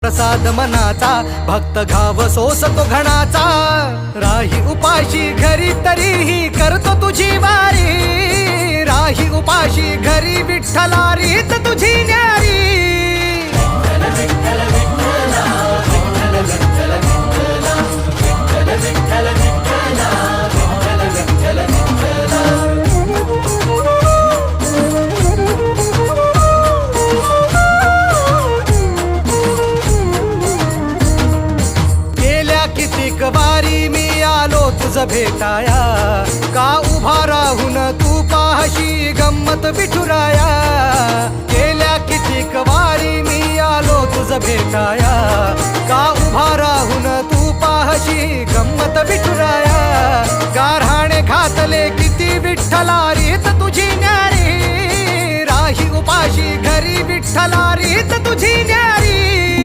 प्रसाद मनाचा, भक्त घाव सोसतो घणाचा. राही उपाशी घरी तरीही करतो तुझी वारी, राही उपाशी घरी विठ्ठला रीत तुझी न्यारी. कितीक वारी मी आलो तुझ भेटाया, का उभा राहून तू पाहशी गंमत विठुराया. गेल्या कितीक वारी मी आलो तुझ भेटाया, का उभा राहून तू पाहशी गंमत विठुराया. गारहाणे घातले किती विठ्ठला रीत तुझी न्यारी, राही उपाशी घरी विठ्ठला रीत तुझी न्यारी.